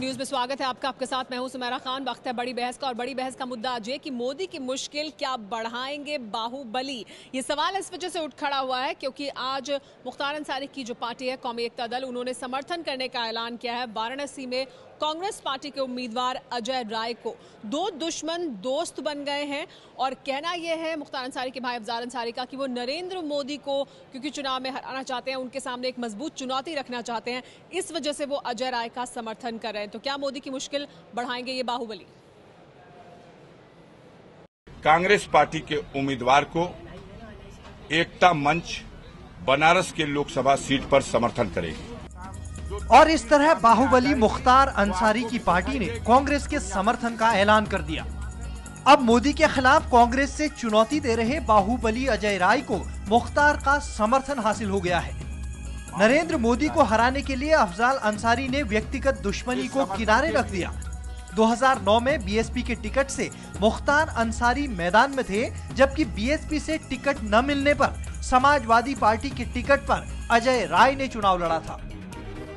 News में स्वागत है आपका। आपके साथ मैं हूं सुमेरा खान। वक्त है बड़ी बहस का, और बड़ी बहस का मुद्दा आज ये कि मोदी की मुश्किल क्या बढ़ाएंगे बाहुबली। ये सवाल इस वजह से उठ खड़ा हुआ है क्योंकि आज मुख्तार अंसारी की जो पार्टी है कौमी एकता दल, उन्होंने समर्थन करने का ऐलान किया है। वाराणसी में कांग्रेस पार्टी के उम्मीदवार अजय राय को दो दुश्मन दोस्त बन गए हैं, और कहना यह है मुख्तार अंसारी के भाई अफजाल अंसारी का कि वो नरेंद्र मोदी को क्योंकि चुनाव में हराना चाहते हैं, उनके सामने एक मजबूत चुनौती रखना चाहते हैं, इस वजह से वो अजय राय का समर्थन कर रहे हैं। तो क्या मोदी की मुश्किल बढ़ाएंगे ये बाहुबली? कांग्रेस पार्टी के उम्मीदवार को एकता मंच बनारस के लोकसभा सीट पर समर्थन करेगी। और इस तरह बाहुबली मुख्तार अंसारी की पार्टी ने कांग्रेस के समर्थन का ऐलान कर दिया। अब मोदी के खिलाफ कांग्रेस से चुनौती दे रहे बाहुबली अजय राय को मुख्तार का समर्थन हासिल हो गया है। नरेंद्र मोदी को हराने के लिए अफजाल अंसारी ने व्यक्तिगत दुश्मनी को किनारे रख दिया। 2009 में बीएसपी के टिकट से मुख्तार अंसारी मैदान में थे, जबकि बीएसपी से टिकट न मिलने पर समाजवादी पार्टी के टिकट पर अजय राय ने चुनाव लड़ा था।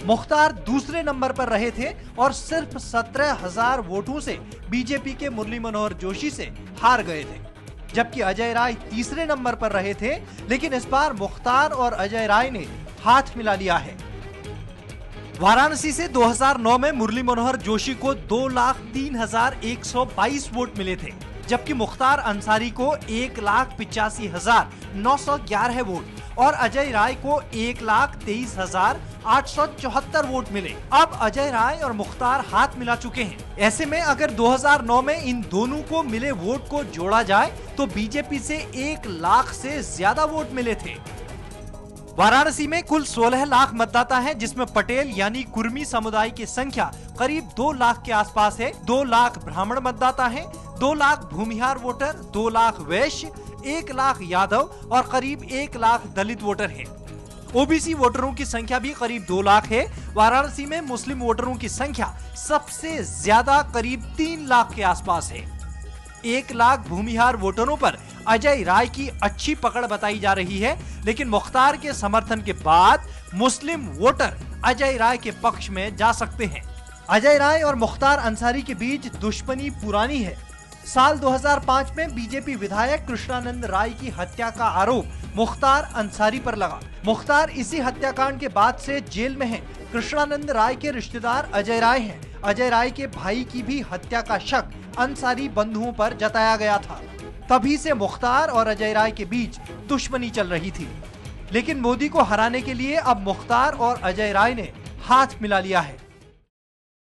मुख्तार दूसरे नंबर पर रहे थे और सिर्फ 17,000 वोटों से बीजेपी के मुरली मनोहर जोशी से हार गए थे, जबकि अजय राय तीसरे नंबर पर रहे थे। लेकिन इस बार मुख्तार और अजय राय ने हाथ मिला लिया है। वाराणसी से 2009 में मुरली मनोहर जोशी को 2,03,122 वोट मिले थे, जबकि मुख्तार अंसारी को 1,85,911 वोट और अजय राय को 1,23,874 वोट मिले। अब अजय राय और मुख्तार हाथ मिला चुके हैं। ऐसे में अगर 2009 में इन दोनों को मिले वोट को जोड़ा जाए तो बीजेपी से 1 लाख से ज्यादा वोट मिले थे। वाराणसी में कुल 16 लाख मतदाता हैं, जिसमें पटेल यानी कुर्मी समुदाय की संख्या करीब 2 लाख के आसपास है। 2 लाख ब्राह्मण मतदाता हैं, 2 लाख भूमिहार वोटर, 2 लाख वैश्य, 1 लाख यादव और करीब 1 लाख दलित वोटर हैं। ओबीसी वोटरों की संख्या भी करीब 2 लाख है। वाराणसी में मुस्लिम वोटरों की संख्या सबसे ज्यादा करीब 3 लाख के आसपास है। 1 लाख भूमिहार वोटरों पर अजय राय की अच्छी पकड़ बताई जा रही है, लेकिन मुख्तार के समर्थन के बाद मुस्लिम वोटर अजय राय के पक्ष में जा सकते हैं। अजय राय और मुख्तार अंसारी के बीच दुश्मनी पुरानी है। साल 2005 में बीजेपी विधायक कृष्णानंद राय की हत्या का आरोप मुख्तार अंसारी पर लगा। मुख्तार इसी हत्याकांड के बाद से जेल में हैं। कृष्णानंद राय के रिश्तेदार अजय राय हैं। अजय राय के भाई की भी हत्या का शक अंसारी बंधुओं पर जताया गया था। तभी से मुख्तार और अजय राय के बीच दुश्मनी चल रही थी। लेकिन मोदी को हराने के लिए अब मुख्तार और अजय राय ने हाथ मिला लिया है।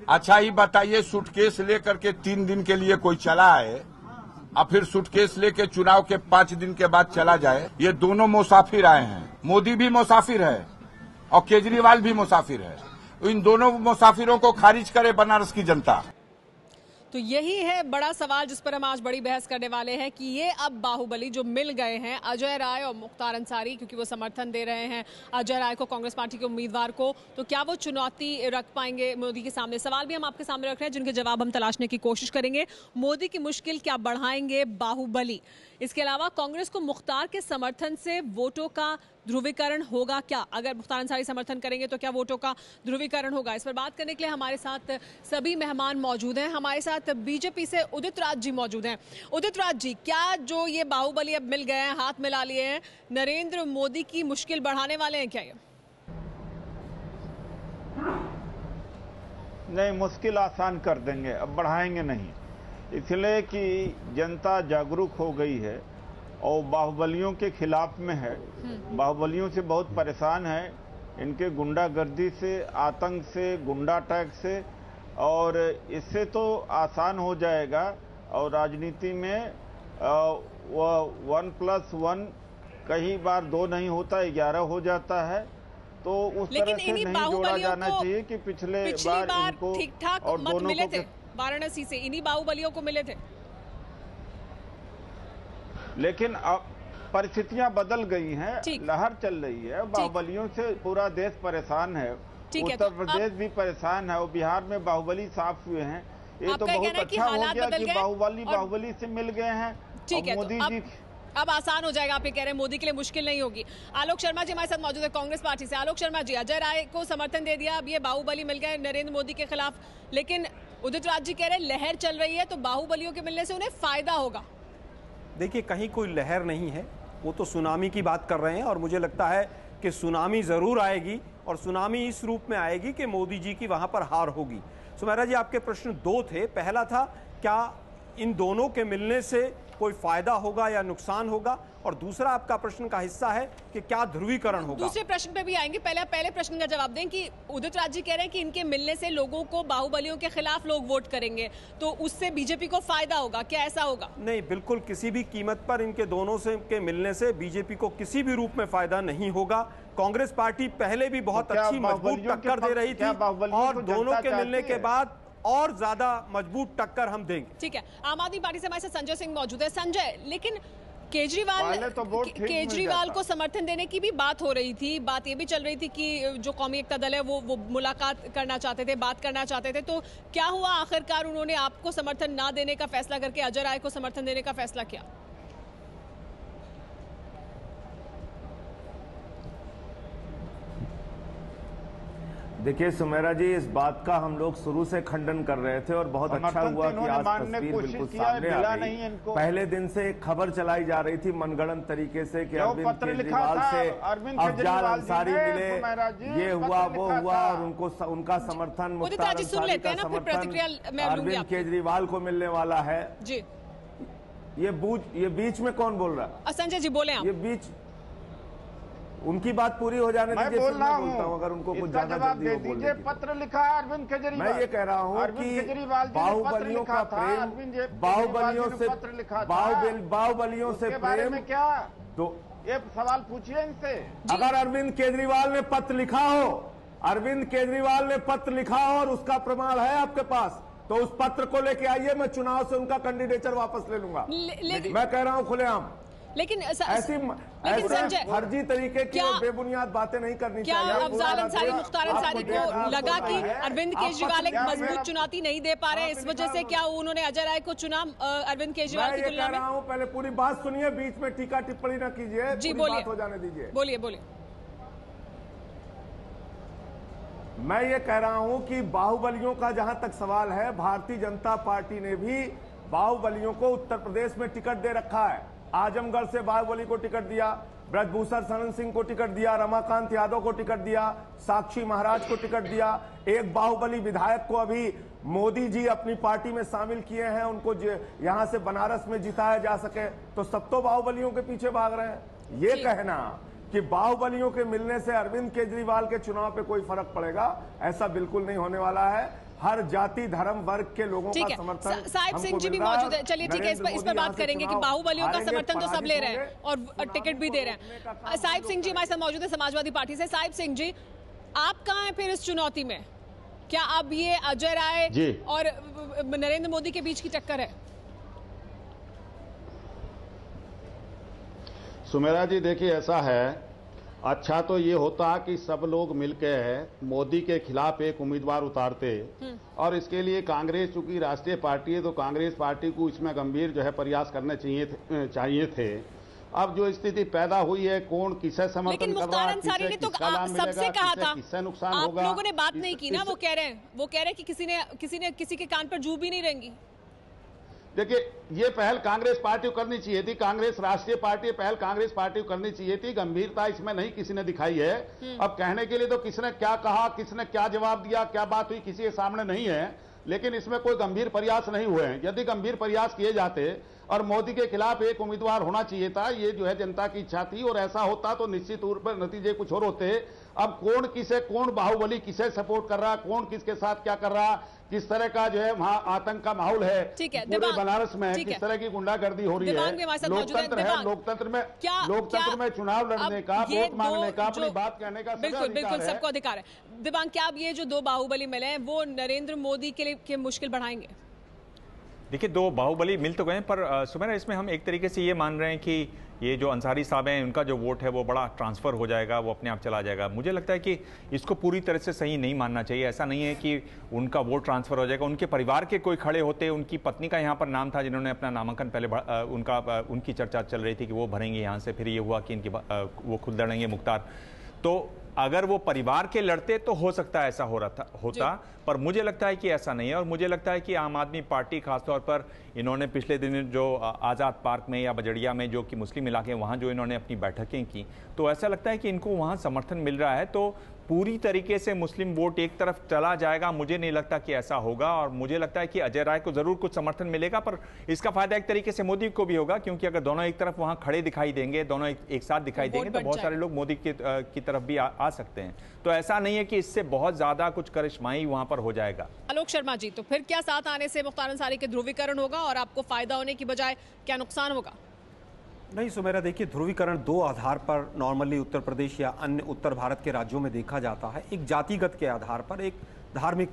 अच्छा, ये बताइए, सूटकेस लेकर के 3 दिन के लिए कोई चला है और फिर सूटकेस लेके चुनाव के 5 दिन के बाद चला जाए? ये दोनों मुसाफिर आए हैं। मोदी भी मुसाफिर है और केजरीवाल भी मुसाफिर है। इन दोनों मुसाफिरों को खारिज करे बनारस की जनता। तो यही है बड़ा सवाल जिस पर हम आज बड़ी बहस करने वाले हैं कि ये अब बाहुबली जो मिल गए हैं अजय राय और मुख्तार अंसारी, क्योंकि वो समर्थन दे रहे हैं अजय राय को, कांग्रेस पार्टी के उम्मीदवार को, तो क्या वो चुनौती रख पाएंगे मोदी के सामने? सवाल भी हम आपके सामने रख रहे हैं जिनके जवाब हम तलाशने की कोशिश करेंगे। मोदी की मुश्किल क्या बढ़ाएंगे बाहुबली? इसके अलावा कांग्रेस को मुख्तार के समर्थन से वोटों का ध्रुवीकरण होगा क्या? अगर मुख्तार अंसारी समर्थन करेंगे तो क्या वोटों का ध्रुवीकरण होगा? इस पर बात करने के लिए हमारे साथ सभी मेहमान मौजूद हैं। हमारे साथ बीजेपी से उदित राज जी मौजूद हैं। उदित राज जी, क्या जो ये बाहुबली अब मिल गए हैं, हाथ मिला लिए हैं, नरेंद्र मोदी की मुश्किल बढ़ाने वाले हैं क्या ये? नहीं, मुश्किल आसान कर देंगे, अब बढ़ाएंगे नहीं। इसलिए कि जनता जागरूक हो गई है और बाहुबलियों के खिलाफ में है। बाहुबलियों से बहुत परेशान है, इनके गुंडागर्दी से, आतंक से, गुंडा अटैक से, और इससे तो आसान हो जाएगा। और राजनीति में 1+1 कई बार 2 नहीं होता, 11 हो जाता है। तो उस तरह से नहीं जोड़ा जाना चाहिए कि पिछले बार इनको ठीक-ठाक मत मिले थे वाराणसी से, इन्हीं बाहुबलियों को मिले थे। लेकिन अब परिस्थितियां बदल गई हैं, लहर चल रही है। बाहुबलियों से पूरा देश परेशान है, उत्तर प्रदेश भी परेशान है और बिहार में बाहुबली साफ हुए हैं। ये तो बहुत अच्छा हो गया कि बाहुबली से मिल गए हैं। ठीक है, मोदी जी अब आसान हो जाएगा, आप ये कह रहे हैं, मोदी के लिए मुश्किल नहीं होगी। आलोक शर्मा जी हमारे साथ मौजूद है कांग्रेस पार्टी से। आलोक शर्मा जी, अजय राय को समर्थन दे दिया, अब ये बाहुबली मिल गए नरेंद्र मोदी के खिलाफ, लेकिन उदित राज जी कह रहे हैं लहर चल रही है तो बाहुबलियों के मिलने से उन्हें फायदा होगा। देखिए, कहीं कोई लहर नहीं है, वो तो सुनामी की बात कर रहे हैं और मुझे लगता है कि सुनामी जरूर आएगी और सुनामी इस रूप में आएगी कि मोदी जी की वहां पर हार होगी। सुमेरा जी, आपके प्रश्न दो थे। पहला था क्या इन दोनों के मिलने से कोई फायदा होगा या नुकसान होगा, और दूसरा आपका प्रश्न का हिस्सा है कि क्या ध्रुवीकरण होगा। दूसरे प्रश्न पे भी आएंगे, पहले प्रश्न का जवाब दें कि उदित राज जी कह रहे हैं कि इनके मिलने से लोगों को बाहुबलियों के खिलाफ लोग वोट करेंगे तो उससे बीजेपी को फायदा होगा, क्या ऐसा होगा? नहीं, बिल्कुल किसी भी कीमत पर इनके दोनों से के मिलने से बीजेपी को किसी भी रूप में फायदा नहीं होगा। कांग्रेस पार्टी पहले भी बहुत अच्छी मजबूत टक्कर दे रही थी और दोनों के मिलने के बाद और ज्यादा मजबूत टक्कर हम देंगे। ठीक है, आम आदमी पार्टी से हमारे साथ संजय सिंह मौजूद है। संजय, लेकिन केजरीवाल को समर्थन देने की भी बात हो रही थी, बात ये भी चल रही थी कि जो कौमी एकता दल है वो मुलाकात करना चाहते थे, बात करना चाहते थे, तो क्या हुआ आखिरकार उन्होंने आपको समर्थन ना देने का फैसला करके अजय राय को समर्थन देने का फैसला किया? देखिए सुमेरा जी, इस बात का हम लोग शुरू से खंडन कर रहे थे और बहुत अच्छा हुआ कि आज तस्वीर बिल्कुल सामने आ गई। पहले दिन से एक खबर चलाई जा रही थी मनगढ़ंत तरीके से कि अरविंद केजरीवाल से अफजाल अंसारी मिले, ये हुआ वो हुआ और उनका समर्थन मुख्तार अंसारी का समर्थन अरविंद केजरीवाल को मिलने वाला है जी। ये बीच में कौन बोल रहा है? संजय जी बोले। ये बीच उनकी बात पूरी हो जाने दीजिए, फिर मैं बोलता हूं। अगर उनको कुछ ज्यादा जल्दी हो बोल दीजिए। पत्र लिखा है अरविंद केजरीवाल। मैं ये कह रहा हूं कि बाहुबलियों का प्रेम, बाहुबलियों से प्रेम में क्या तो ये सवाल पूछिए इनसे। अगर अरविंद केजरीवाल ने पत्र लिखा हो, अरविंद केजरीवाल ने पत्र लिखा हो और उसका प्रमाण है आपके पास, तो उस पत्र को लेके आइए, मैं चुनाव से उनका कैंडिडेचर वापस ले लूंगा। मैं कह रहा हूं खुलेआम। लेकिन ऐसी फर्जी तरीके की बेबुनियाद बातें नहीं करनी चाहिए। क्या अफजाल अंसारी, मुख्तार अंसारी को लगा कि अरविंद केजरीवाल एक मजबूत चुनौती नहीं दे पा रहे हैं, इस वजह से क्या उन्होंने अजय राय को चुना अरविंद केजरीवाल की तुलना में? पहले पूरी बात सुनिए, बीच में टीका टिप्पणी न कीजिए। जी बोलिए, हो जाने दीजिए। बोलिए। मैं ये कह रहा हूं कि बाहुबलियों का जहां तक सवाल है, भारतीय जनता पार्टी ने भी बाहुबलियों को उत्तर प्रदेश में टिकट दे रखा है। आजमगढ़ से बाहुबली को टिकट दिया, ब्रजभूषण शरण सिंह को टिकट दिया, रमाकांत यादव को टिकट दिया, साक्षी महाराज को टिकट दिया। एक बाहुबली विधायक को अभी मोदी जी अपनी पार्टी में शामिल किए हैं, उनको यहां से बनारस में जिताया जा सके, तो सब तो बाहुबलियों के पीछे भाग रहे हैं। ये कहना कि बाहुबलियों के मिलने से अरविंद केजरीवाल के चुनाव पे कोई फर्क पड़ेगा, ऐसा बिल्कुल नहीं होने वाला है। हर जाति धर्म वर्ग के लोगों का समर्थन साहिब सिंह जी भी मौजूद है। चलिए ठीक है, इस पर बात करेंगे कि बाहुबलियों का समर्थन तो सब ले रहे हैं और टिकट भी दे रहे हैं। साहिब सिंह जी हमारे साथ मौजूद है समाजवादी पार्टी से। साहिब सिंह जी, आप कहाँ हैं फिर इस चुनौती में? क्या अब ये अजय राय और नरेंद्र मोदी के बीच की टक्कर है? सुमेरा जी, देखिए ऐसा है, अच्छा तो ये होता कि सब लोग मिलकर मोदी के खिलाफ एक उम्मीदवार उतारते, और इसके लिए कांग्रेस चूंकि राष्ट्रीय पार्टी है तो कांग्रेस पार्टी को इसमें गंभीर जो है प्रयास करने चाहिए थे। अब जो स्थिति पैदा हुई है, कौन किसे समर्थन कर रहा है, किसे किसका लाभ मिलेगा, किससे नुकसान होगा, आप लोगों ने बात नहीं की ना। वो कह रहे हैं कि किसी के कान पर जू भी नहीं रहेंगी। देखिए, ये पहल कांग्रेस पार्टी को करनी चाहिए थी, कांग्रेस राष्ट्रीय पार्टी पहल कांग्रेस पार्टी को करनी चाहिए थी। गंभीरता इसमें नहीं किसी ने दिखाई है। अब कहने के लिए तो किसने क्या कहा, किसने क्या जवाब दिया, क्या बात हुई, किसी के सामने नहीं है, लेकिन इसमें कोई गंभीर प्रयास नहीं हुए हैं। यदि गंभीर प्रयास किए जाते और मोदी के खिलाफ एक उम्मीदवार होना चाहिए था, ये जो है जनता की इच्छा थी, और ऐसा होता तो निश्चित तौर पर नतीजे कुछ और होते। अब कौन बाहुबली किसे सपोर्ट कर रहा, कौन किसके साथ क्या कर रहा, किस तरह का जो है वहां आतंक का माहौल है पूरे बनारस में, किस तरह की गुंडागर्दी हो रही है, लोकतंत्र है, लोकतंत्र में चुनाव लड़ने का, वोट मांगने का, अपनी बात कहने का बिल्कुल सबको अधिकार है। दिव्यांग, क्या अब ये जो दो बाहुबली मिले हैं वो नरेंद्र मोदी के लिए मुश्किल बढ़ाएंगे? देखिए, दो बाहुबली मिल तो गए, पर सुमेरा, इसमें हम एक तरीके से ये मान रहे हैं कि ये जो अंसारी साहब हैं, उनका जो वोट है वो बड़ा ट्रांसफ़र हो जाएगा, वो अपने आप चला जाएगा। मुझे लगता है कि इसको पूरी तरह से सही नहीं मानना चाहिए। ऐसा नहीं है कि उनका वोट ट्रांसफ़र हो जाएगा। उनके परिवार के कोई खड़े होते, उनकी पत्नी का यहाँ पर नाम था, जिन्होंने अपना नामांकन पहले उनकी चर्चा चल रही थी कि वो भरेंगे यहाँ से, फिर ये हुआ कि वो खुद लड़ेंगे मुख्तार। तो अगर वो परिवार के लड़ते तो हो सकता है ऐसा होता, पर मुझे लगता है कि ऐसा नहीं है। और मुझे लगता है कि आम आदमी पार्टी खासतौर पर इन्होंने पिछले दिन जो आज़ाद पार्क में या बजड़िया में, जो कि मुस्लिम इलाके हैं, वहाँ जो इन्होंने अपनी बैठकें की, तो ऐसा लगता है कि इनको वहाँ समर्थन मिल रहा है। तो पूरी तरीके से मुस्लिम वोट एक तरफ चला जाएगा, मुझे नहीं लगता कि ऐसा होगा। और मुझे लगता है कि अजय राय को ज़रूर कुछ समर्थन मिलेगा, पर इसका फायदा एक तरीके से मोदी को भी होगा, क्योंकि अगर दोनों एक तरफ वहाँ खड़े दिखाई देंगे, दोनों एक साथ दिखाई देंगे, तो बहुत सारे लोग मोदी की तरफ भी आ सकते हैं। तो ऐसा नहीं है कि इससे बहुत ज़्यादा कुछ करिश्माई वहाँ पर हो जाएगा। आलोक शर्मा जी, तो फिर क्या साथ आने से मुख्तार अंसारी के ध्रुवीकरण होगा और आपको फायदा होने की बजाय क्या नुकसान होगा? नहीं सुमेरा, देखिए, ध्रुवीकरण दो आधार पर नॉर्मली उत्तर प्रदेश या अन्य उत्तर भारत के राज्यों में देखा जाता है। एक जातिगत के आधार पर, एक धार्मिक।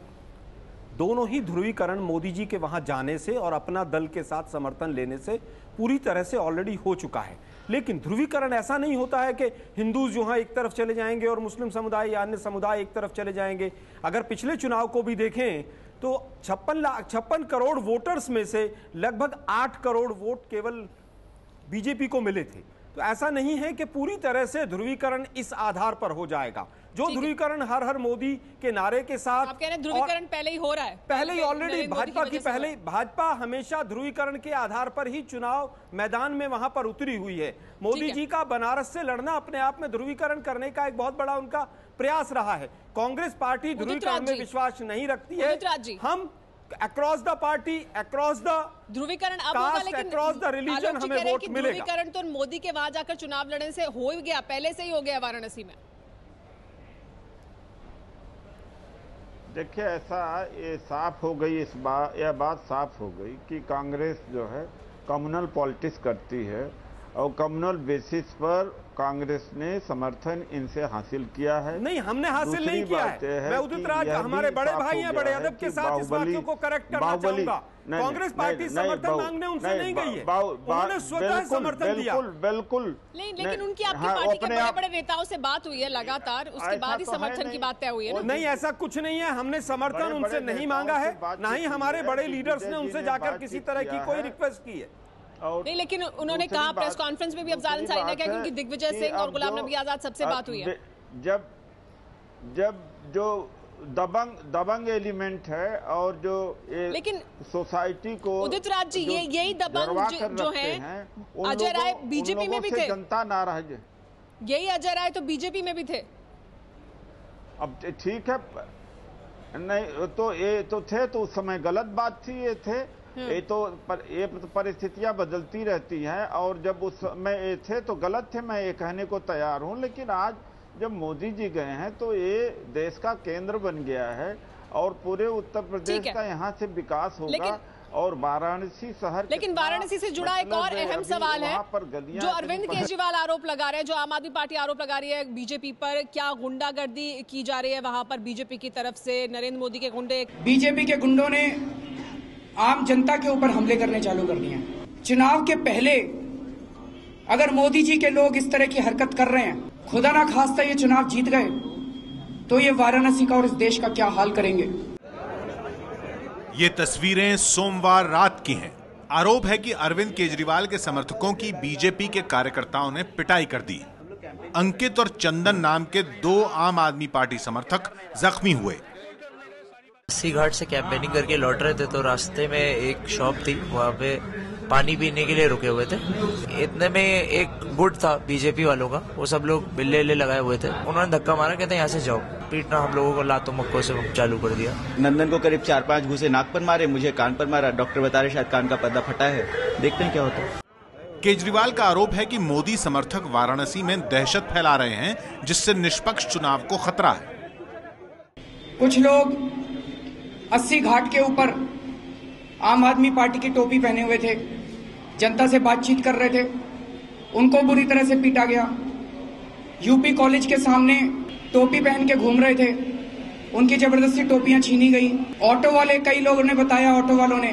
दोनों ही ध्रुवीकरण मोदी जी के वहां जाने से और अपना दल के साथ समर्थन लेने से पूरी तरह से ऑलरेडी हो चुका है। लेकिन ध्रुवीकरण ऐसा नहीं होता है कि हिंदू जो है एक तरफ चले जाएंगे और मुस्लिम समुदाय या अन्य समुदाय एक तरफ चले जाएंगे। अगर पिछले चुनाव को भी देखें तो 56 करोड़ वोटर्स में से लगभग 8 करोड़ वोट केवल बीजेपी को मिले थे। तो ऐसा नहीं है कि पूरी तरह से ध्रुवीकरण इस आधार पर हो जाएगा। जो ध्रुवीकरण हर हर मोदी के नारे के साथ, आप कह रहे हैं ध्रुवीकरण पहले ही हो रहा है, पहले ही ऑलरेडी भाजपा हमेशा ध्रुवीकरण के आधार पर ही चुनाव मैदान में वहां पर उतरी हुई है। मोदी जी का बनारस से लड़ना अपने आप में ध्रुवीकरण करने का एक बहुत बड़ा उनका प्रयास रहा है। कांग्रेस पार्टी ध्रुवीकरण में विश्वास नहीं रखती है। हम across the party, across the ध्रुवीकरण अब होगा, लेकिन अक्रॉस द रिलीजन हमें वोट मिलेगा। ध्रुवीकरण तो मोदी के वहां जाकर चुनाव लड़ने से हो ही गया, पहले से ही हो गया वाराणसी में। देखिए, ऐसा ये साफ हो गई, यह बात साफ हो गई कि कांग्रेस जो है कम्युनल पॉलिटिक्स करती है और कम्युनल बेसिस पर कांग्रेस ने समर्थन इनसे हासिल किया है। नहीं, हमने हासिल नहीं किया है। मैं उदित राज, हमारे बड़े भाई हैं, बड़े अदब के साथ इस बात को करेक्ट करना चाहूंगा। कांग्रेस पार्टी समर्थन मांगने उनसे नहीं गई है, उन्होंने स्वतः समर्थन दिया। बिल्कुल। लेकिन उनकी आपकी पार्टी के बड़े-बड़े नेताओं से बात हुई है लगातार, उसके बाद ही समर्थन की बात तय हुई है। नहीं, ऐसा कुछ नहीं है। हमने समर्थन उनसे नहीं मांगा है, ना ही हमारे बड़े लीडर्स ने उनसे जाकर किसी तरह की कोई रिक्वेस्ट की है। नहीं, लेकिन उन्होंने कहा प्रेस कॉन्फ्रेंस में भी अफजाल अंसारी ने कहा कि उनकी दिग्विजय सिंह और गुलाम नबी आजाद सबसे बात हुई है। जब जो दबंग एलिमेंट है और जो लेकिन सोसाइटी को, उदित राज जी, यही दबंग जो है अजय राय बीजेपी में भी थे। जनता नाराज, यही अजय राय तो बीजेपी में भी थे। अब ठीक है, नहीं तो ये तो थे, तो उस समय गलत बात थी, ये थे। ये तो परिस्थितियां बदलती रहती हैं, और जब उस समय ये थे तो गलत थे, मैं ये कहने को तैयार हूं। लेकिन आज जब मोदी जी गए हैं तो ये देश का केंद्र बन गया है और पूरे उत्तर प्रदेश का यहाँ से विकास होगा। और वाराणसी शहर, लेकिन वाराणसी से जुड़ा एक और अहम सवाल है जो अरविंद केजरीवाल आरोप लगा रहे हैं, जो आम आदमी पार्टी आरोप लगा रही है बीजेपी पर, क्या गुंडागर्दी की जा रही है वहां पर बीजेपी की तरफ से? नरेंद्र मोदी के गुंडे, बीजेपी के गुंडों ने आम जनता के ऊपर हमले करने चालू कर दिए हैं। चुनाव के पहले अगर मोदी जी के लोग इस तरह की हरकत कर रहे हैं, खुदा ना खास्ता ये चुनाव जीत गए तो ये वाराणसी का और इस देश का क्या हाल करेंगे। ये तस्वीरें सोमवार रात की हैं। आरोप है कि अरविंद केजरीवाल के समर्थकों की बीजेपी के कार्यकर्ताओं ने पिटाई कर दी। अंकित और चंदन नाम के 2 आम आदमी पार्टी समर्थक जख्मी हुए। अस्सी घाट से कैंपेनिंग करके लौट रहे थे तो रास्ते में एक शॉप थी, वहाँ पे पानी पीने के लिए रुके हुए थे। इतने में एक गुट था बीजेपी वालों का, वो सब लोग बिल्ले लगाए हुए थे, उन्होंने धक्का मारा, कहते यहाँ से जाओ। पीटना हम लोगों को लातों मक्कों से चालू कर दिया। नंदन को करीब 4-5 घूसे नाक पर मारे, मुझे कान पर मारा। डॉक्टर बता रहे शायद कान का पर्दा फटा है, देखते हैं क्या होता है। केजरीवाल का आरोप है कि मोदी समर्थक वाराणसी में दहशत फैला रहे हैं, जिससे निष्पक्ष चुनाव को खतरा है। कुछ लोग 80 घाट के ऊपर आम आदमी पार्टी की टोपी पहने हुए थे, जनता से बातचीत कर रहे थे, उनको बुरी तरह से पीटा गया। यूपी कॉलेज के सामने टोपी पहन के घूम रहे थे, उनकी जबरदस्ती टोपियां छीनी गई। ऑटो वाले, कई लोगों ने बताया, ऑटो वालों ने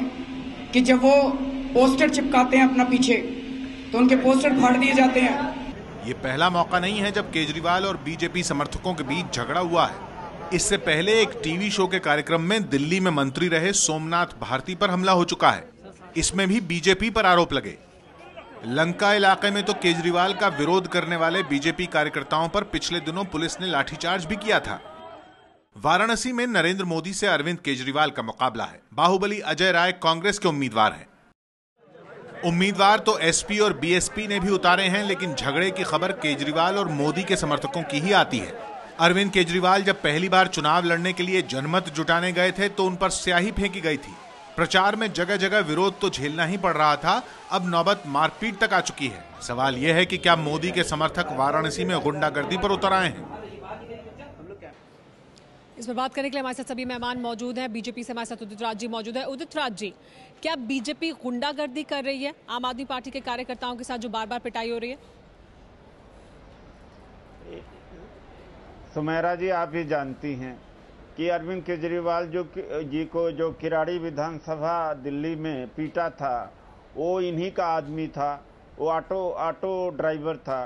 कि जब वो पोस्टर चिपकाते हैं अपना पीछे तो उनके पोस्टर फाड़ दिए जाते हैं। ये पहला मौका नहीं है जब केजरीवाल और बीजेपी समर्थकों के बीच झगड़ा हुआ है। इससे पहले एक टीवी शो के कार्यक्रम में दिल्ली में मंत्री रहे सोमनाथ भारती पर हमला हो चुका है। इसमें भी बीजेपी पर आरोप लगे। लंका इलाके में तो केजरीवाल का विरोध करने वाले बीजेपी कार्यकर्ताओं पर पिछले दिनों पुलिस ने लाठीचार्ज भी किया था। वाराणसी में नरेंद्र मोदी से अरविंद केजरीवाल का मुकाबला है। बाहुबली अजय राय कांग्रेस के उम्मीदवार हैं। उम्मीदवार तो एसपी और बीएसपी ने भी उतारे हैं, लेकिन झगड़े की खबर केजरीवाल और मोदी के समर्थकों की ही आती है। अरविंद केजरीवाल जब पहली बार चुनाव लड़ने के लिए जनमत जुटाने गए थे तो उन पर स्याही फेंकी गई थी। प्रचार में जगह जगह विरोध तो झेलना ही पड़ रहा था, अब नौबत मारपीट तक आ चुकी है। सवाल यह है कि क्या मोदी के समर्थक वाराणसी में गुंडागर्दी पर उतर आए हैं? इस पर बात करने के लिए हमारे साथ सभी मेहमान मौजूद हैं। बीजेपी से हमारे साथ उदित राज जी मौजूद है। उदित राज जी, क्या बीजेपी गुंडागर्दी कर रही है आम आदमी पार्टी के कार्यकर्ताओं के साथ जो बार बार पिटाई हो रही है? सुमेरा जी, आप ही जानती हैं कि अरविंद केजरीवाल जी को जो किराड़ी विधानसभा दिल्ली में पीटा था वो इन्हीं का आदमी था। वो ऑटो ड्राइवर था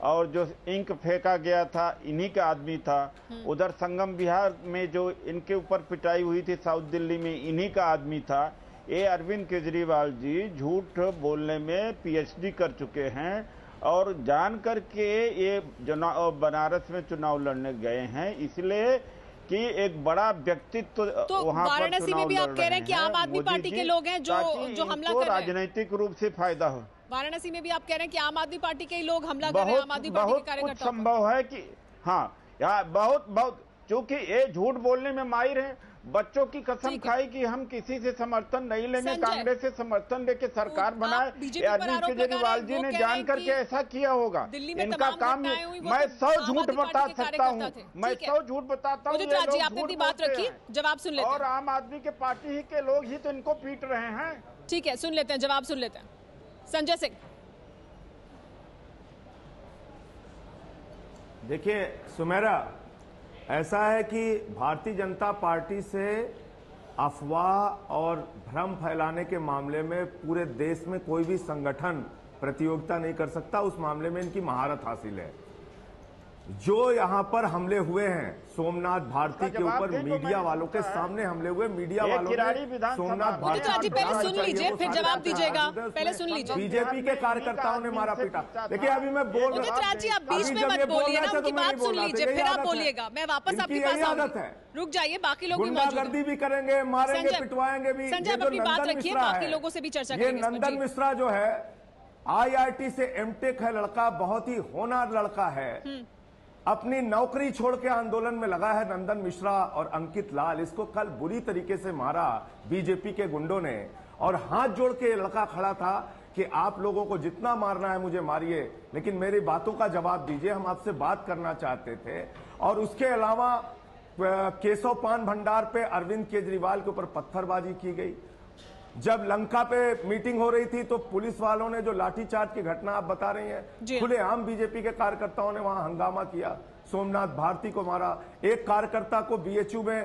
और जो इंक फेंका गया था इन्हीं का आदमी था। उधर संगम बिहार में जो इनके ऊपर पिटाई हुई थी साउथ दिल्ली में, इन्हीं का आदमी था। ये अरविंद केजरीवाल जी झूठ बोलने में पीएचडी कर चुके हैं और जान करके ये बनारस में चुनाव लड़ने गए हैं, इसलिए कि एक बड़ा व्यक्तित्व तो वहां पर वाराणसी में भी आप कह रहे हैं कि आम आदमी पार्टी के लोग हैं जो हमला कर रहे हैं, राजनीतिक रूप से फायदा हो। वाराणसी में भी आप कह रहे हैं कि आम आदमी पार्टी के ही लोग हमला कर रहे हैं आम आदमी पार्टी के कार्यकर्ताओं पर। संभव है कि हाँ, यहाँ बहुत चूंकि ये झूठ बोलने में माहिर है। बच्चों की कसम खाई कि हम किसी से समर्थन नहीं लेंगे, कांग्रेस से समर्थन लेके सरकार बनाए। अरविंद केजरीवाल जी ने जान करके ऐसा किया होगा। इनका काम, मैं 100 झूठ बता सकता हूँ, मैं 100 झूठ बताता हूँ। आपने अपनी बात रखी, जवाब सुन लेते हैं। और आम आदमी के पार्टी ही के लोग ही तो इनको पीट रहे हैं। ठीक है, सुन लेते हैं, जवाब सुन लेते हैं। संजय सिंह, देखिए सुमेरा, ऐसा है कि भारतीय जनता पार्टी से अफवाह और भ्रम फैलाने के मामले में पूरे देश में कोई भी संगठन प्रतियोगिता नहीं कर सकता। उस मामले में इनकी महारत हासिल है। जो यहां पर हमले हुए हैं सोमनाथ भारती के ऊपर, मीडिया वालों के सामने हमले हुए, मीडिया वालों ने सोमनाथ भारती, पहले सुन लीजिए फिर जवाब दीजिएगा। पहले सुन लीजिए। बीजेपी के कार्यकर्ताओं ने मारा पीटा। देखिए अभी मैं बोल रहा हूं, आप बीच में मत बोलिए ना, उनकी बात सुन लीजिए फिर आप बोलिएगा। मैं वापस आपके पास आऊंगी, रुक जाइए, बाकी लोग भी मौजूद हैं। गुंडागर्दी भी करेंगे, मारेंगे, पिटवाएंगे भी। संजय, अपनी बात रखिए, बाकी लोगों से भी चर्चा करेंगे। ये नंदन मिश्रा जो है IIT से एमटेक है लड़का, बहुत ही होनहार लड़का है। अपनी नौकरी छोड़ के आंदोलन में लगा है नंदन मिश्रा और अंकित लाल। इसको कल बुरी तरीके से मारा बीजेपी के गुंडों ने और हाथ जोड़ के ये लड़का खड़ा था कि आप लोगों को जितना मारना है मुझे मारिए, लेकिन मेरी बातों का जवाब दीजिए, हम आपसे बात करना चाहते थे। और उसके अलावा केशव पान भंडार पे अरविंद केजरीवाल के ऊपर पत्थरबाजी की गई। जब लंका पे मीटिंग हो रही थी तो पुलिस वालों ने जो लाठीचार्ज की घटना आप बता रही हैं, खुलेआम बीजेपी के कार्यकर्ताओं ने वहां हंगामा किया, सोमनाथ भारती को मारा, एक कार्यकर्ता को बीएचयू के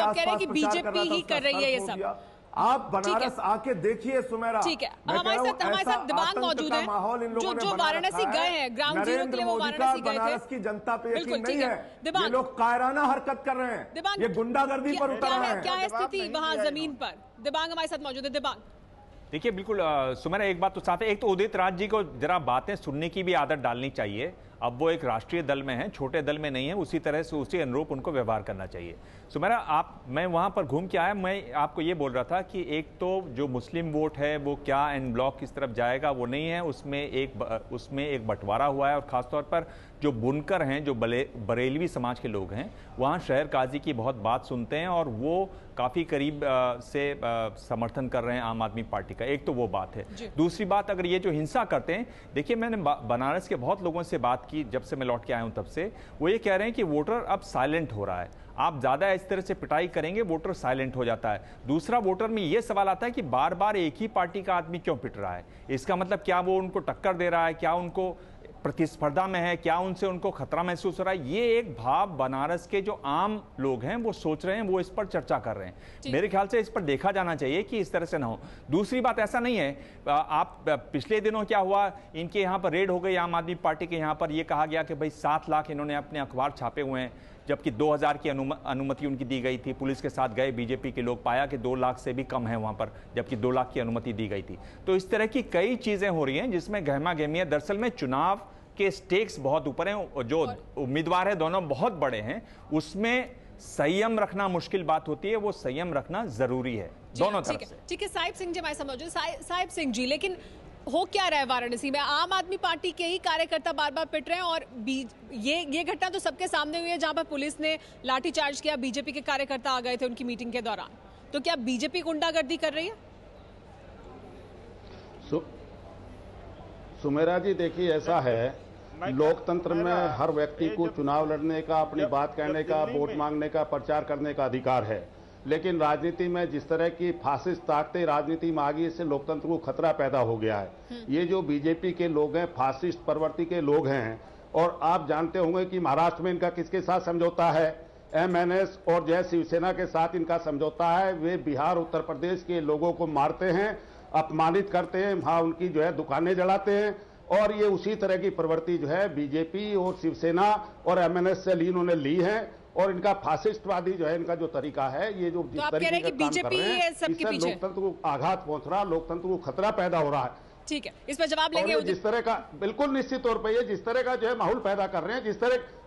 आसपास बीजेपी ही कर रही है ये सब। आप बनारस आके देखिए सुमेरा। ठीक है, हमारे साथ दिबांग मौजूद है, जो वाराणसी गए हैं, ग्राउंड जीरो के लिए वो वाराणसी गए थे। बनारस की जनता पे यकीन नहीं है, ये लोग कायराना हरकत कर रहे हैं, ये गुंडागर्दी पर उतर रहे हैं। क्या है स्थिति वहां जमीन पर? दिबांग हमारे साथ मौजूद है। दिबांग, देखिए बिल्कुल सुमेरा, एक बात तो साफ है, एक तो उदित राज जी को जरा बातें सुनने की भी आदत डालनी चाहिए। अब वो एक राष्ट्रीय दल में है, छोटे दल में नहीं है, उसी तरह से उसी अनुरूप उनको व्यवहार करना चाहिए। सुमेरा, मैं वहां पर घूम के आया, मैं आपको ये बोल रहा था कि एक तो जो मुस्लिम वोट है वो क्या एन ब्लॉक किस तरफ जाएगा वो नहीं है, उसमें एक बंटवारा हुआ है। और खासतौर पर जो बुनकर हैं, जो बरेलवी समाज के लोग हैं, वहाँ शहर काजी की बहुत बात सुनते हैं और वो काफ़ी करीब से समर्थन कर रहे हैं आम आदमी पार्टी का। एक तो वो बात है। दूसरी बात, अगर ये जो हिंसा करते हैं, देखिए मैंने बनारस के बहुत लोगों से बात की जब से मैं लौट के आया हूँ तब से, वो ये कह रहे हैं कि वोटर अब साइलेंट हो रहा है। आप ज़्यादा इस तरह से पिटाई करेंगे वोटर साइलेंट हो जाता है। दूसरा, वोटर में ये सवाल आता है कि बार बार एक ही पार्टी का आदमी क्यों पिट रहा है? इसका मतलब क्या वो उनको टक्कर दे रहा है, क्या उनको प्रतिस्पर्धा में है, क्या उनसे उनको खतरा महसूस हो रहा है, ये एक भाव बनारस के जो आम लोग हैं वो सोच रहे हैं, वो इस पर चर्चा कर रहे हैं। मेरे ख्याल से इस पर देखा जाना चाहिए कि इस तरह से ना हो। दूसरी बात, ऐसा नहीं है, आप पिछले दिनों क्या हुआ, इनके यहाँ पर रेड हो गई आम आदमी पार्टी के यहाँ पर, ये कहा गया कि भाई 7 लाख इन्होंने अपने अखबार छापे हुए हैं, जबकि 2000 की अनुमति उनकी दी गई थी। पुलिस के साथ गए बीजेपी के लोग, पाया कि 2 लाख से भी कम है वहां पर, जबकि 2 लाख की अनुमति दी गई थी। तो इस तरह की कई चीजें हो रही हैं जिसमें गहमा गहमी है। दरअसल में चुनाव के स्टेक्स बहुत ऊपर हैं, जो उम्मीदवार है दोनों बहुत बड़े हैं, उसमें संयम रखना मुश्किल बात होती है, वो संयम रखना जरूरी है दोनों तरफ से। ठीक है साहिब सिंह जी, मैं समझ साहिब सिंह जी, लेकिन हो क्या रहा है वाराणसी में? आम आदमी पार्टी के ही कार्यकर्ता बार बार पिट रहे हैं, और ये घटना तो सबके सामने हुई है जहां पर पुलिस ने लाठीचार्ज किया, बीजेपी के कार्यकर्ता आ गए थे उनकी मीटिंग के दौरान। तो क्या बीजेपी गुंडागर्दी कर रही है? सुमेरा जी, देखिए ऐसा है, लोकतंत्र में हर व्यक्ति को चुनाव लड़ने का, अपनी बात कहने का, वोट मांगने का, प्रचार करने का अधिकार है। लेकिन राजनीति में जिस तरह की फासिस्ट ताकतें राजनीति में आ गई, इससे लोकतंत्र को खतरा पैदा हो गया है। ये जो बीजेपी के लोग हैं, फासिस्ट प्रवृत्ति के लोग हैं, और आप जानते होंगे कि महाराष्ट्र में इनका किसके साथ समझौता है, MNS और जय शिवसेना के साथ इनका समझौता है। वे बिहार उत्तर प्रदेश के लोगों को मारते हैं, अपमानित करते हैं, वहां उनकी जो है दुकानें जलाते हैं, और ये उसी तरह की प्रवृत्ति जो है बीजेपी और शिवसेना और MNS से इन्होंने ली है। और इनका फासिस्टवादी जो है, इनका जो तरीका है, ये जो जिस तरीके का काम कर रहे हैं, इससे लोकतंत्र को आघात पहुंच रहा, लोकतंत्र को खतरा पैदा हो रहा है। ठीक है, इस पर जवाब लेंगे। जिस तरह का, बिल्कुल निश्चित तौर पर ये जिस तरह का जो है माहौल पैदा कर रहे हैं,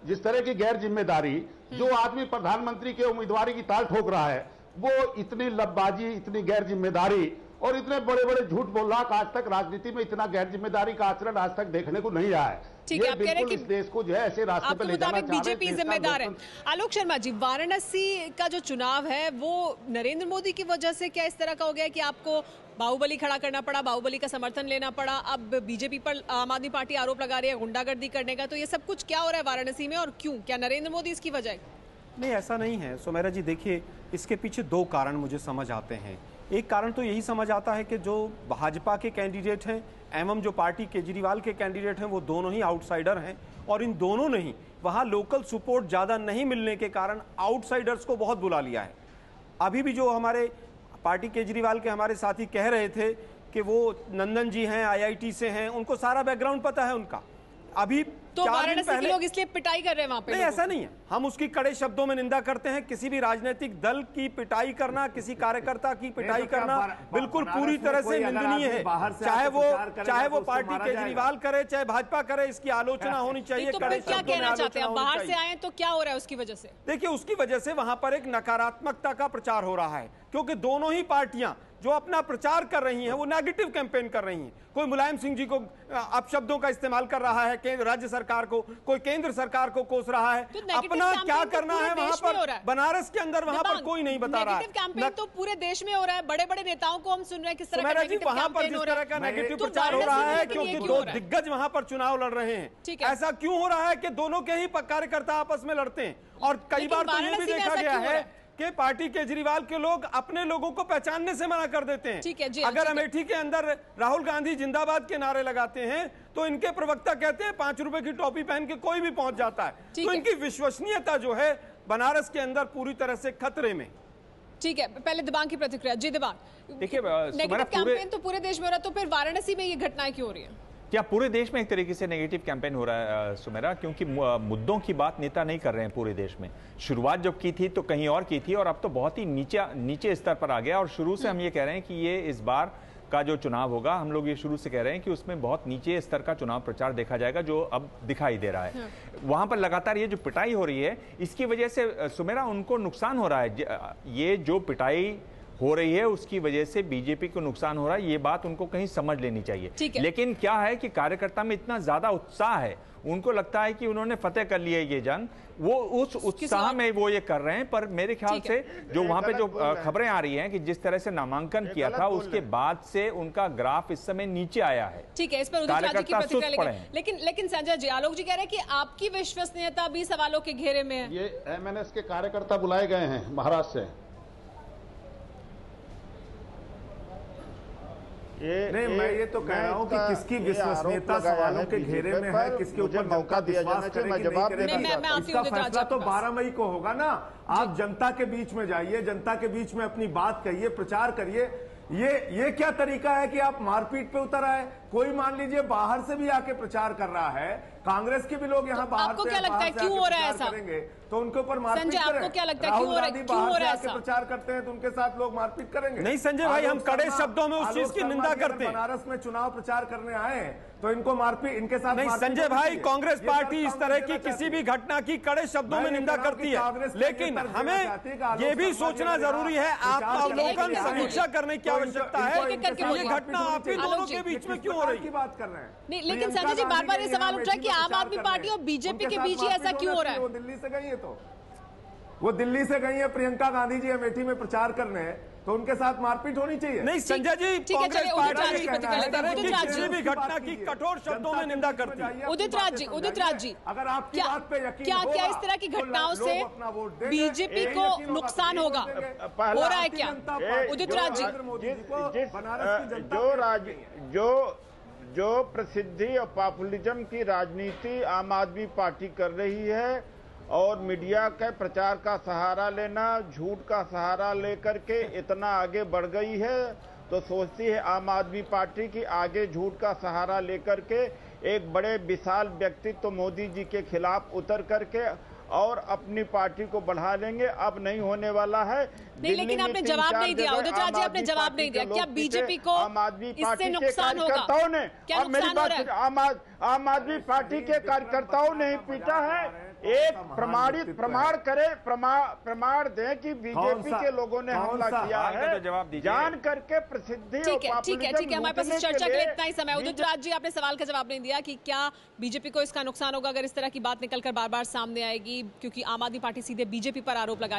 जिस तरह की गैर जिम्मेदारी, जो आदमी प्रधानमंत्री के उम्मीदवारी की ताल ठोक रहा है, वो इतनी लबबाजी, इतनी गैर जिम्मेदारी और इतने बड़े बड़े झूठ बोल रहा है। आज तक राजनीति में इतना गैर जिम्मेदारी का आचरण आज तक देखने को नहीं आया है। ठीक है, आप कह रहे हैं कि इस देश को जो है ऐसे रास्ते पे ले जाना चाह रहे हैं। बीजेपी जिम्मेदार है। आलोक शर्मा जी, वाराणसी का जो चुनाव है वो नरेंद्र मोदी की वजह से क्या इस तरह का हो गया कि आपको बाहुबली खड़ा करना पड़ा, बाहुबली का समर्थन लेना पड़ा? अब बीजेपी पर आम आदमी पार्टी आरोप लगा रही है गुंडागर्दी करने का, तो ये सब कुछ क्या हो रहा है वाराणसी में और क्यों? क्या नरेंद्र मोदी इसकी वजह है? नहीं, ऐसा नहीं है सुमेरा जी। देखिए, इसके पीछे 2 कारण मुझे समझ आते हैं। एक कारण तो यही समझ आता है कि जो भाजपा के कैंडिडेट हैं एवं जो पार्टी केजरीवाल के कैंडिडेट हैं, वो दोनों ही आउटसाइडर हैं, और इन दोनों ने ही वहां लोकल सपोर्ट ज्यादा नहीं मिलने के कारण आउटसाइडर्स को बहुत बुला लिया है। अभी भी जो हमारे पार्टी केजरीवाल के हमारे साथी कह रहे थे कि वो नंदन जी हैं, IIT से हैं, उनको सारा बैकग्राउंड पता है उनका। अभी तो वाराणसी के लोग इसलिए पिटाई कर रहे हैं वहां पे? नहीं, ऐसा नहीं है। हम उसकी कड़े शब्दों में निंदा करते हैं। किसी भी राजनीतिक दल की पिटाई करना, किसी कार्यकर्ता की पिटाई करना बिल्कुल पूरी तरह से निंदनीय है। चाहे वो पार्टी केजरीवाल करे, चाहे भाजपा करे, इसकी आलोचना होनी चाहिए। तो फिर क्या कहना चाहते हैं? बाहर से आए तो क्या हो रहा है उसकी वजह से? देखिए, उसकी वजह से वहां पर एक नकारात्मकता का प्रचार हो रहा है, क्योंकि दोनों ही पार्टियां जो अपना प्रचार कर रही हैं वो नेगेटिव कैंपेन कर रही हैं। कोई मुलायम सिंह जी को अपशब्दों का इस्तेमाल कर रहा है, राज्य सरकार को, कोई केंद्र सरकार को कोस रहा है। तो अपना क्या करना है वहां पर, बनारस के अंदर वहां पर कोई नहीं बता रहा है। कैंपेन तो पूरे देश में हो रहा है, बड़े बड़े नेताओं को हम सुन रहे हैं किस तरह का नेगेटिव वहां पर जिस तरह का नेगेटिव प्रचार हो रहा है, क्योंकि 2 दिग्गज वहां पर चुनाव लड़ रहे हैं। ऐसा क्यों हो रहा है कि दोनों के ही कार्यकर्ता आपस में लड़ते हैं? और कई बार तो ये भी देखा गया है कि पार्टी केजरीवाल के लोग अपने लोगों को पहचानने से मना कर देते हैं। ठीक है जी, अगर अमेठी के अंदर राहुल गांधी जिंदाबाद के नारे लगाते हैं तो इनके प्रवक्ता कहते हैं 5 रुपए की टोपी पहन के कोई भी पहुंच जाता है। तो इनकी विश्वसनीयता जो है बनारस के अंदर पूरी तरह से खतरे में। ठीक है, पहले दिबांग की प्रतिक्रिया। जी दिबांग, देखिए, नेगेटिव कैंपेन तो पूरे देश में हो रहा है, तो फिर वाराणसी में ये घटनाएं क्यों हो रही है? क्या पूरे देश में एक तरीके से नेगेटिव कैंपेन हो रहा है सुमेरा? क्योंकि मुद्दों की बात नेता नहीं कर रहे हैं पूरे देश में। शुरुआत जब की थी तो कहीं और की थी, और अब तो बहुत ही नीचे स्तर पर आ गया। और शुरू से हम ये कह रहे हैं कि ये इस बार का जो चुनाव होगा, हम लोग ये शुरू से कह रहे हैं कि उसमें बहुत नीचे स्तर का चुनाव प्रचार देखा जाएगा, जो अब दिखाई दे रहा है। वहां पर लगातार ये जो पिटाई हो रही है, इसकी वजह से सुमेरा उनको नुकसान हो रहा है। ये जो पिटाई हो रही है उसकी वजह से बीजेपी को नुकसान हो रहा है, ये बात उनको कहीं समझ लेनी चाहिए। लेकिन क्या है कि कार्यकर्ता में इतना ज्यादा उत्साह है, उनको लगता है कि उन्होंने फतेह कर लिया ये जंग, वो उस उत्साह में वो ये कर रहे हैं। पर मेरे ख्याल से जो वहां पे जो खबरें आ रही हैं कि जिस तरह से नामांकन किया था उसके बाद से उनका ग्राफ इस समय नीचे आया है। ठीक है, इस पर उदित राज की प्रतिक्रिया लेकिन संजय जी, आलोक जी कह रहे हैं कि आपकी विश्वसनीयता भी सवालों के घेरे में है। ये MNS के कार्यकर्ता बुलाए गए हैं महाराष्ट्र से। नहीं, मैं ये तो कह रहा हूँ कि किसकी विश्वसनीयता सवालों के घेरे में है, किसके ऊपर मौका दिया जाना चाहिए, मैं जवाब इसका फैसला तो 12 मई को होगा ना। आप जनता के बीच में जाइए, जनता के बीच में अपनी बात कहिए, प्रचार करिए। ये क्या तरीका है कि आप मारपीट पे उतर आए? कोई मान लीजिए बाहर से भी आके प्रचार कर रहा है, कांग्रेस के भी लोग यहाँ बाहर आपको क्या लगता है क्यों हो रहा है ऐसा? करेंगे तो उनके ऊपर मारपीट संजय, आपको क्या लगता है क्यों हो रहा है ऐसा? प्रचार करते हैं तो उनके साथ लोग मारपीट करेंगे? नहीं संजय भाई, हम कड़े शब्दों में उस चीज की निंदा करते हैं। बनारस में चुनाव प्रचार करने आए तो इनको मारपीट, इनके साथ नहीं संजय भाई, कांग्रेस पार्टी इस तरह की किसी भी घटना की कड़े शब्दों में निंदा करती है, लेकिन हमें ये भी सोचना जरूरी है, आत्मावलोकन समीक्षा करने की आवश्यकता है। ये घटना आप ही दोनों के बीच में क्यों हो रही है? बात कर रहे हैं नहीं, लेकिन संजय जी बार बार ये सवाल उठ रहा है कि आम आदमी पार्टी और बीजेपी के बीच ही ऐसा क्यों हो रहा है? वो दिल्ली से गई है वो दिल्ली से गई है प्रियंका गांधी जी अमेठी में प्रचार करने, तो उनके साथ मारपीट होनी चाहिए। नहीं संजय जी, कांग्रेस पार्टी किसी भी घटना की कठोर शब्दों में निंदा करती है। उदित राज जी, अगर आपकी बात पे यकीन क्या इस तरह की घटनाओं से बीजेपी को नुकसान होगा, हो रहा है क्या? उदित राज जी, जो प्रसिद्धि और पॉपुलिज्म की राजनीति आम आदमी पार्टी कर रही है और मीडिया के प्रचार का सहारा लेना, झूठ का सहारा लेकर के इतना आगे बढ़ गई है, तो सोचती है आम आदमी पार्टी की आगे झूठ का सहारा लेकर के एक बड़े विशाल व्यक्तित्व मोदी जी के खिलाफ उतर करके और अपनी पार्टी को बढ़ा लेंगे। अब नहीं होने वाला है। नहीं, लेकिन आपने जवाब नहीं दिया उदित राज जी, आपने जवाब नहीं दिया। क्या बीजेपी को इससे नुकसान होगा? क्या नुकसान हो रहा है? आम आदमी पार्टी के कार्यकर्ताओं ने ही पीटा है। एक प्रमाण दें कि बीजेपी के लोगों ने हमला किया है, जान करके प्रसिद्धि। ठीक है, हमारे पास चर्चा के लिए इतना ही समय। उदित राज जी, आपने सवाल का जवाब नहीं दिया कि क्या बीजेपी को इसका नुकसान होगा अगर इस तरह की बात निकलकर बार बार सामने आएगी, क्योंकि आम आदमी पार्टी सीधे बीजेपी पर आरोप लगा रही है।